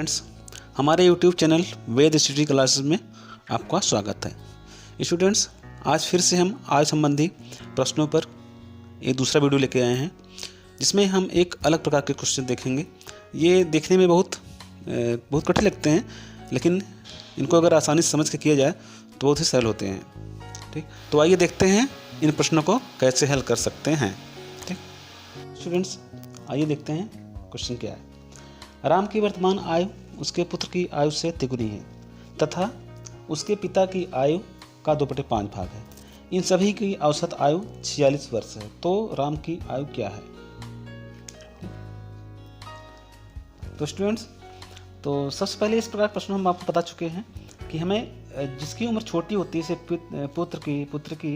Friends, हमारे YouTube channel वेद study classes में आपका स्वागत है। स्टूडेंट्स, आज फिर से हम आय संबंधी प्रश्नों पर एक दूसरा वीडियो लेके आए हैं, जिसमें हम एक अलग प्रकार के क्वेश्चन देखेंगे। ये देखने में बहुत कठिन लगते हैं, लेकिन इनको अगर आसानी से समझ के किया जाए तो बहुत ही सरल होते हैं। ठीक, तो आइए देखते हैं इन प्रश्नों को कैसे हल कर सकते हैं। ठीक स्टूडेंट्स, आइए देखते हैं क्वेश्चन क्या है। राम की वर्तमान आयु उसके पुत्र की आयु से तिगुनी है तथा उसके पिता की आयु का 2/5 भाग है। इन सभी की औसत आयु 46 वर्ष है। तो राम की आयु क्या है? तो स्टूडेंट्स, तो सबसे पहले इस प्रकार प्रश्न हम आपको बता चुके हैं कि हमें जिसकी उम्र छोटी होती है, जैसे पुत्र की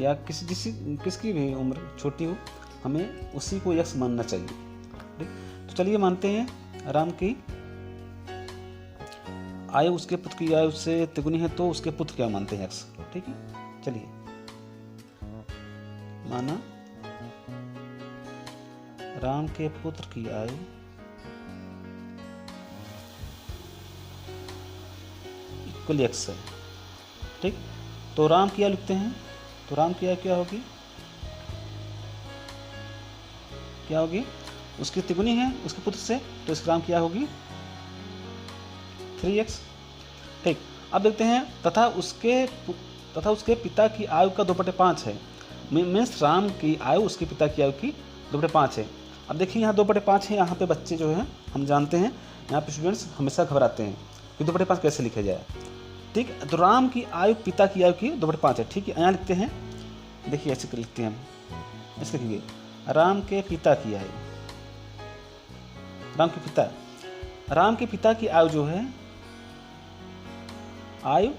या किसकी भी उम्र छोटी हो, हमें उसी को यक्ष मानना चाहिए। ठीक, तो चलिए मानते हैं राम की आयु उसके पुत्र की आयु से तिगुनी है, तो उसके पुत्र क्या मानते हैं? यक्ष। ठीक है, चलिए माना राम के पुत्र की आयु इक्वल यक्ष है। ठीक, तो राम की आयु लिखते हैं। तो राम की आयु क्या होगी? उसकी तिगुनी है उसके पुत्र से, तो इस राम की आयु होगी 3x। ठीक, अब देखते हैं तथा उसके पिता की आयु का 2/5 है। मीन्स राम की आयु उसके पिता की आयु की 2/5 है। अब देखिए यहाँ 2/5 है, यहाँ पे बच्चे जो हैं हम जानते हैं, यहाँ पे स्टूडेंट्स हमेशा घबराते हैं कि 2/5 कैसे लिखा जाए। ठीक, तो राम की आयु पिता की आयु की 2/5 है। ठीक है, यहाँ लिखते हैं, देखिए ऐसे लिखते हैं हम, ऐसे लिखिए राम के पिता की आयु, राम के पिता की आयु जो है, आयु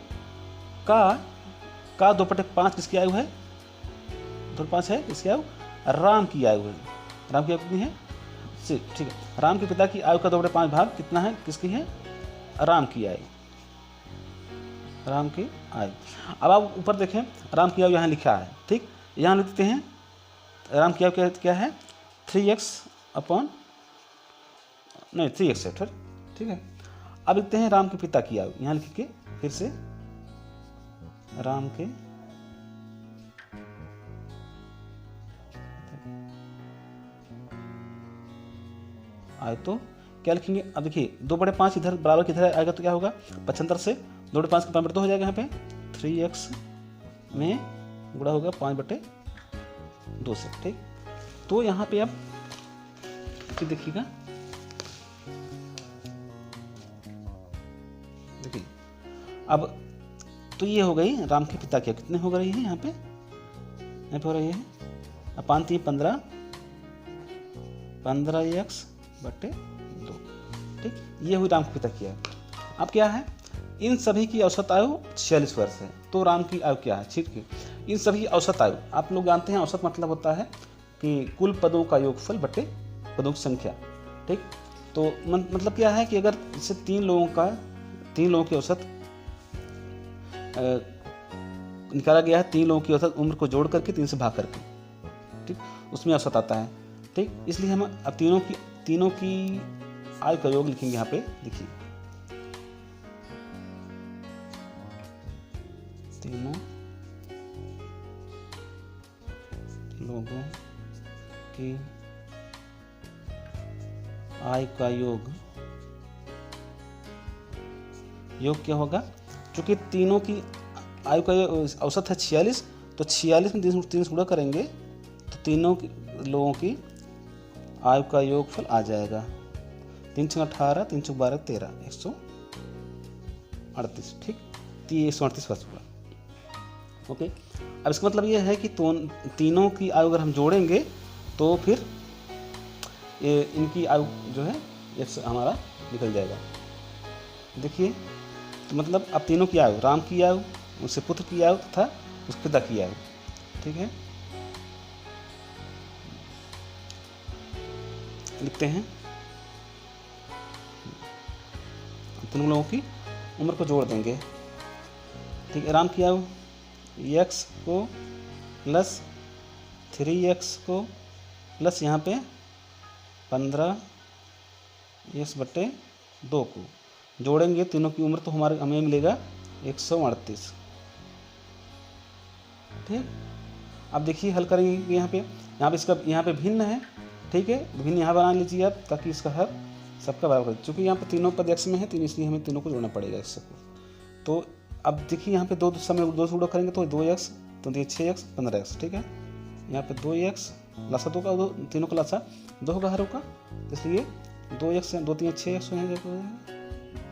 का 2/5 किसकी आयु है? 2/5 है इसकी आयु, राम की आयु है। राम की आयु कितनी है? 6। ठीक है, राम के पिता की आयु का 2/5 भाग कितना है? किसकी है? राम की आयु। राम की आयु। अब आप ऊपर देखें, राम की आयु यहाँ लिखा है। ठीक, यहाँ लिखते हैं राम की आयु क्या है? 3x है। ठीक है, अब लिखते हैं राम के पिता की आयु, यहाँ लिख के फिर से राम के आयु, तो क्या लिखेंगे? अब देखिए 2/5 इधर बराबर किधर आएगा, तो क्या होगा? 75 से 2/5 का 5/2 हो जाएगा। यहाँ पे 3x में गुणा होगा 5/2 से। ठीक, तो यहाँ पे आप देखिएगा, देखिए अब तो ये हो गई राम के पिता की। कितने हो रही है यहाँ पे हो रही है? अब 5 3 15x/2। ठीक, ये हुई राम के पिता की आयु। अब क्या है? इन सभी की औसत आयु 46 वर्ष है। तो राम की आयु क्या है? ठीक है, इन सभी औसत आयु, आप लोग जानते हैं औसत मतलब होता है कि कुल पदों का योगफल बटे पदों की संख्या। ठीक, तो मतलब क्या है कि अगर इससे तीन लोगों की औसत निकाला गया है, 3 लोगों की औसत उम्र को जोड़ करके 3 से भाग करके, ठीक, उसमें औसत आता है। ठीक, इसलिए हम अब तीनों की आयु का योग लिखेंगे। यहाँ पे देखिए, तीनों लोगों की आयु का योग क्या होगा? चूंकि तीनों की आयु का औसत है 46, तो 46 में 3 से गुणा करेंगे तो तीनों लोगों की आयु का योगफल आ जाएगा 3 × 18, 3 × 12, 13, 138। ठीक, 138 वर्ष हुआ। ओके, अब इसका मतलब ये है कि तीनों की आयु अगर हम जोड़ेंगे तो फिर इनकी आयु जो है हमारा निकल जाएगा। देखिए, तो मतलब अब तीनों की आयु, राम की आयु, उसके पुत्र की आयु तथा उसके पिता की आयु। ठीक है, लिखते हैं, तीनों लोगों की उम्र को जोड़ देंगे। ठीक है, राम की आयु x को प्लस 3x को प्लस यहाँ पे 15x/2 2 को जोड़ेंगे तीनों की उम्र तो हमें मिलेगा 138। ठीक, अब देखिए हल करेंगे यहाँ पे इसका यहाँ पे भिन्न है, ठीक है, भिन्न यहाँ बना लीजिए आप ताकि इसका हर सबका बराबर है। चूँकि यहाँ पे तीनों पद x में है तो इसलिए हमें तीनों को जोड़ना पड़ेगा x को। तो अब देखिए यहाँ पे दो समय 2 से गुणा करेंगे तो 2x, तो ये 6x 15x, ठीक है। यहाँ पे 2x लासा 2 का, तीनों का लासा 2 होगा हर का, इसलिए 2x 2 3 6x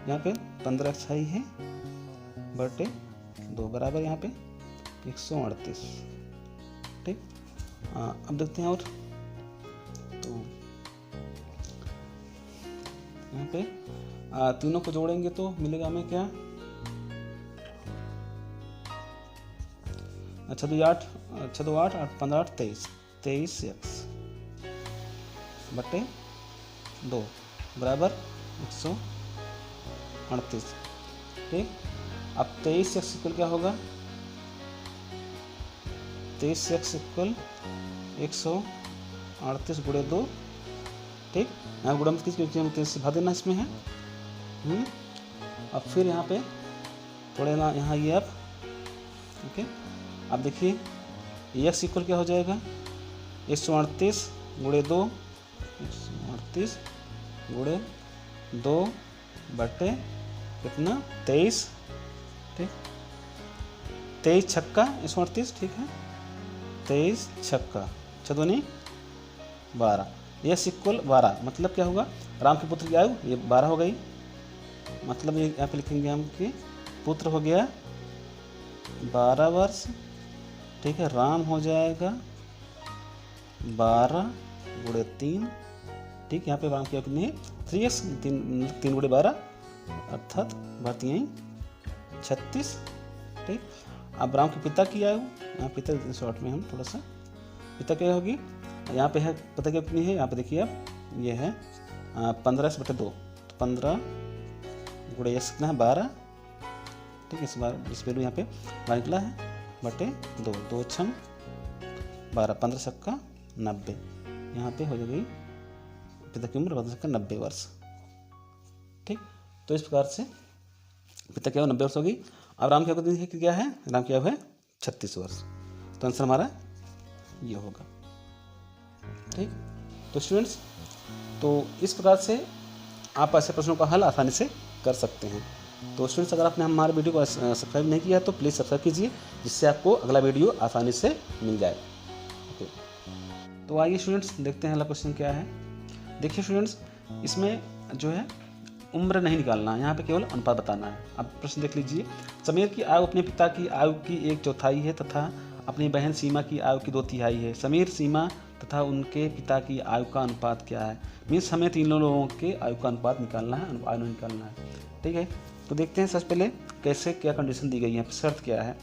यहाँ पे 15x ही है बटे 2 बराबर यहाँ पे 138। ठीक, अब देखते हैं और तो यहाँ पे तीनों को जोड़ेंगे तो मिलेगा हमें क्या, अच्छा तो 8 8 15 8 23x बटे 2 बराबर 138। ठीक, अब 23x इक्वल क्या होगा, 23x इक्वल 138 गुणे 2। ठीक, यहाँ गुणा मत कीजिए क्योंकि हम 23 से भाग देना इसमें है। अब फिर यहाँ पे थोड़े ना यहाँ ये अब ओके, अब देखिए x इक्वल क्या हो जाएगा 138 गुणे 2, 138 गुणे 2 बटे कितना 23। ठीक, 23 छक्का 138, ठीक है, 23 छक्का 6 12, x इक्वल 12, मतलब क्या होगा राम के पुत्र की आयु ये 12 हो गई, मतलब ये यहाँ पे लिखेंगे हम कि पुत्र हो गया 12 वर्ष। ठीक है, राम हो जाएगा 12 गुणे 3। ठीक, यहाँ पे राम की आयु कितनी है 3x, 3 गुणे 12 अर्थात बढ़ती हैं 36। ठीक, अब राम के पिता की आयु, यहाँ पिता शॉर्ट में हम थोड़ा सा पिता क्या होगी, यहाँ पे है पता क्या कितनी है, यहाँ पे देखिए अब ये है 15 बटे 2, तो 15 गुणे x कितना है 12। ठीक है, इस बार इस वैल्यू यहाँ पे 12 निकला है बटे 2, 2 6 12, 15 छक्का 90, यहाँ पे हो जाएगी पिता की उम्र 15 छक्का 90 वर्ष। ठीक, तो इस प्रकार से पिता की आयु 90 वर्ष होगी। अब राम की आयु क्या है, राम की आयु है 36 वर्ष, तो आंसर हमारा ये होगा। ठीक, तो स्टूडेंट्स, तो इस प्रकार से आप ऐसे प्रश्नों का हल आसानी से कर सकते हैं। तो स्टूडेंट्स, अगर आपने हमारे वीडियो को सब्सक्राइब नहीं किया तो प्लीज़ सब्सक्राइब कीजिए, जिससे आपको अगला वीडियो आसानी से मिल जाए। ओके, तो आइए स्टूडेंट्स देखते हैं अगला क्वेश्चन क्या है। देखिए स्टूडेंट्स, इसमें जो है उम्र नहीं निकालना है, यहाँ पे केवल अनुपात बताना है। अब प्रश्न देख लीजिए, समीर की आयु अपने पिता की आयु की 1/4 है तथा अपनी बहन सीमा की आयु की 2/3 है। समीर, सीमा तथा उनके पिता की आयु का अनुपात क्या है। मीन्स हमें तीनों लोगों के आयु का अनुपात निकालना है, आयु निकालना है। ठीक है, तो देखते हैं सबसे पहले कैसे क्या कंडीशन दी गई है, शर्त क्या है।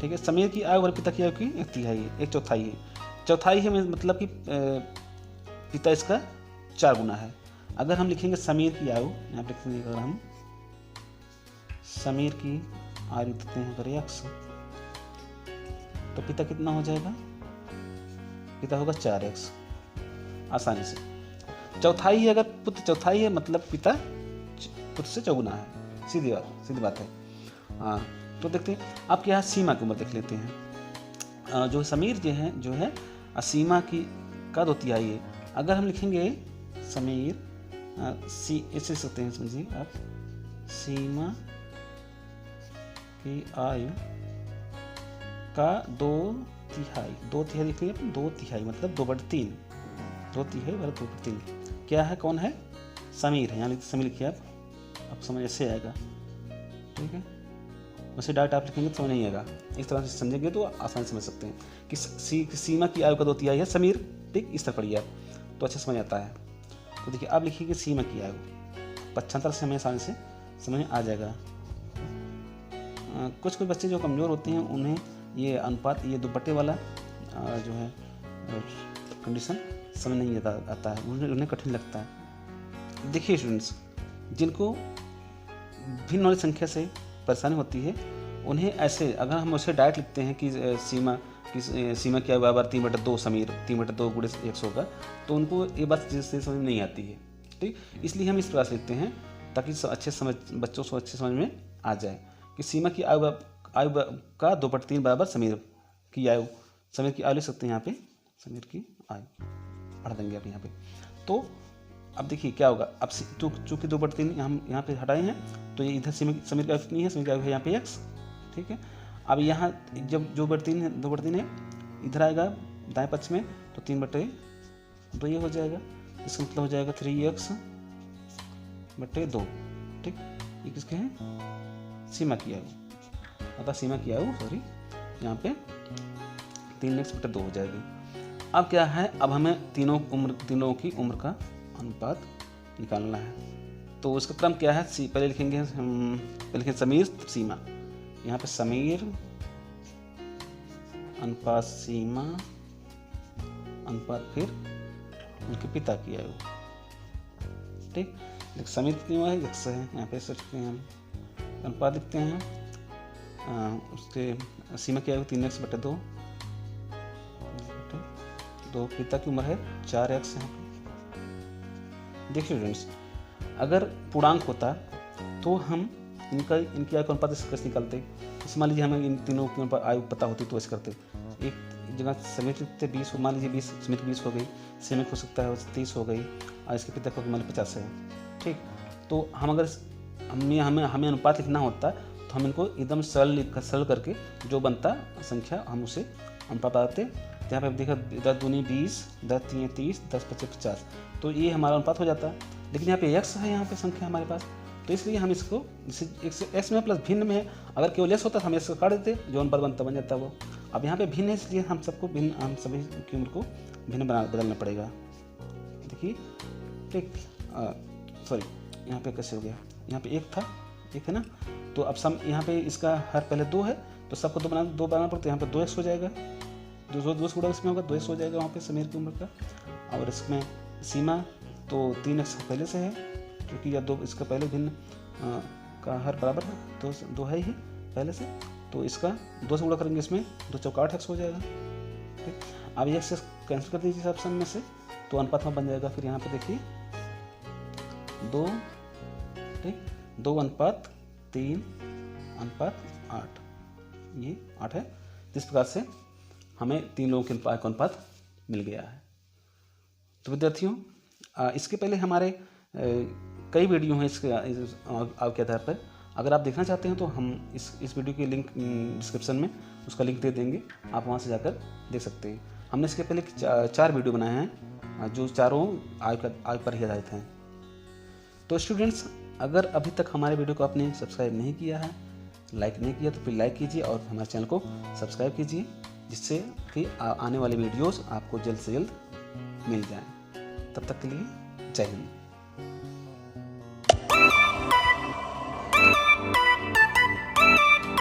ठीक है, समीर की आयु और पिता की आयु की 1/3 है, 1/4 है। 1/4 है मतलब कि पिता इसका 4 गुना है। अगर हम लिखेंगे समीर की आयु, यहाँ पे लिखेंगे अगर हम समीर की आयु देते हैं अगर x, तो पिता कितना हो जाएगा, पिता होगा 4x आसानी से। 1/4 है, अगर पुत्र 1/4 है मतलब पिता पुत्र से 4 गुना है, सीधी बात है। हाँ, तो देखते हैं आपके यहाँ सीमा की उम्र देख लेते हैं। जो समीर जो है सीमा की का 2/3 है। अगर हम लिखेंगे समीर ऐसे सकते हैं, समझिए आप, सीमा की आयु का 2/3 लिख लीजिए, 2/3 मतलब 2/3, 2/3 बराबर 2/3 क्या है, कौन है, समीर है। यहाँ समीर लिखिए आप समझ ऐसे आएगा। ठीक है, वैसे डायरेक्ट आप लिखेंगे तो समझ नहीं आएगा, इस तरह से समझेंगे तो आसानी समझ सकते हैं कि सीमा की आयु का 2/3 है समीर। ठीक, इस तरह पढ़िए आप तो अच्छा समझ आता है। तो देखिए आप लिखिए सीमा की आयु 75 से हमें आसानी से समझ आ जाएगा। कुछ बच्चे जो कमज़ोर होते हैं उन्हें ये अनुपात, ये दुपट्टे वाला जो है कंडीशन समझ नहीं आता है, उन्हें कठिन लगता है। देखिए स्टूडेंट्स, जिनको भिन्न वाली संख्या से परेशानी होती है उन्हें ऐसे, अगर हम उसे डायरेक्ट लिखते हैं कि सीमा की आयु बराबर 3/2 समीर, 3/2 गुणे 100 का, तो उनको ये बात जैसे समझ नहीं आती है। ठीक, इसलिए हम इस प्रकार से लिखते हैं ताकि अच्छे समझ बच्चों को अच्छे समझ में आ जाए कि सीमा की आयु का 2/3 बराबर समीर की आयु। समीर की आयु लिख सकते हैं यहाँ पे, समीर की आयु पढ़ देंगे आप यहाँ पे। तो अब देखिए क्या होगा, अब चूँकि 2/3 हम यहाँ पे हटाए हैं तो ये इधर समीर की आयु कितनी है, समीर की आयु है यहाँ पे x, ठीक है। अब यहाँ जब 2/3 है इधर आएगा दाएं पक्ष में तो 3/2 ये हो जाएगा, इसका मतलब हो जाएगा 3x/2, ठीक। ये किसके हैं, सीमा की आयु, अतः सीमा की आयु यहाँ पे 3x/2 हो जाएगी। अब क्या है, अब हमें तीनों की उम्र का अनुपात निकालना है। तो उसका क्रम क्या है, पहले लिखेंगे समीर सीमा, यहाँ पे समीर अनुपात सीमा अनुपात फिर उनके पिता की आयु, ठीक। समीर कितनी है, x है, यहाँ पे सकते हैं हम अनुपात लिखते हैं, उसके सीमा की आयु 3x/2, तो पिता की उम्र है 4x। यहाँ पे देखिए स्टूडेंट्स, अगर पूर्णांक होता तो हम इनकी आयु का अनुपात कैसे निकालते। जैसे मान लीजिए हमें इन तीनों की आयु पता होती तो ऐसे करते, एक जगह समीर लिखते 20, मान लीजिए 20 समीर 20 हो गई, सीमा हो सकता है 30 हो गई, और इसके पिता को मान लीजिए 50 है, ठीक। तो हम अगर हमें अनुपात लिखना होता तो हम इनको एकदम सरल करके जो बनता संख्या हम उसे अनुपात बताते। यहाँ पे देखा 10 दूनी 20, 10 तीन 30, 10 पच्चीस 50, तो ये हमारा अनुपात हो जाता है। लेकिन यहाँ पे x है, यहाँ पे संख्या हमारे पास, तो इसलिए हम इसको x में प्लस भिन्न में है, अगर केवल x होता तो हम x को काट देते, जो अनुपात बन जाता वो। अब यहाँ पे भिन्न है इसलिए हम सभी की उम्र को भिन्न बदलना पड़ेगा। देखिए ठीक, सॉरी यहाँ पे कैसे हो गया, यहाँ पे 1 था, 1 है ना, तो अब यहाँ पे इसका हर पहले 2 है तो सबको 2 बनाना पड़ता है, यहाँ पे 2x हो जाएगा, 2 से गुणा इसमें होगा 2x हो जाएगा वहाँ पे समीर की उम्र का। और इसमें सीमा तो 3x पहले से है, क्योंकि या 2 इसका पहले भिन्न का हर बराबर है, 2 है ही पहले से, तो इसका 2 से गुणा करेंगे, इसमें 2 चौका 8x हो जाएगा, ठीक। अब ये x कैंसिल कर दीजिए ऑप्शन में से, तो अनुपात में बन जाएगा फिर यहाँ पे देखिए 2, ठीक, 2:3:8, ये 8 है। जिस प्रकार से हमें 3 लोगों के अनुपात मिल गया है। तो विद्यार्थियों, इसके पहले हमारे कई वीडियो हैं इसके आधार पर, अगर आप देखना चाहते हैं तो हम इस वीडियो की लिंक डिस्क्रिप्शन में उसका लिंक दे देंगे, आप वहां से जाकर देख सकते हैं। हमने इसके पहले 4 वीडियो बनाए हैं जो चारों आयु पर ही आधारित हैं। तो स्टूडेंट्स, अगर अभी तक हमारे वीडियो को आपने सब्सक्राइब नहीं किया है, लाइक नहीं किया, तो फिर लाइक कीजिए और हमारे चैनल को सब्सक्राइब कीजिए, जिससे कि आने वाले वीडियोस आपको जल्द से जल्द मिल जाएं। तब तक के लिए जय हिंद।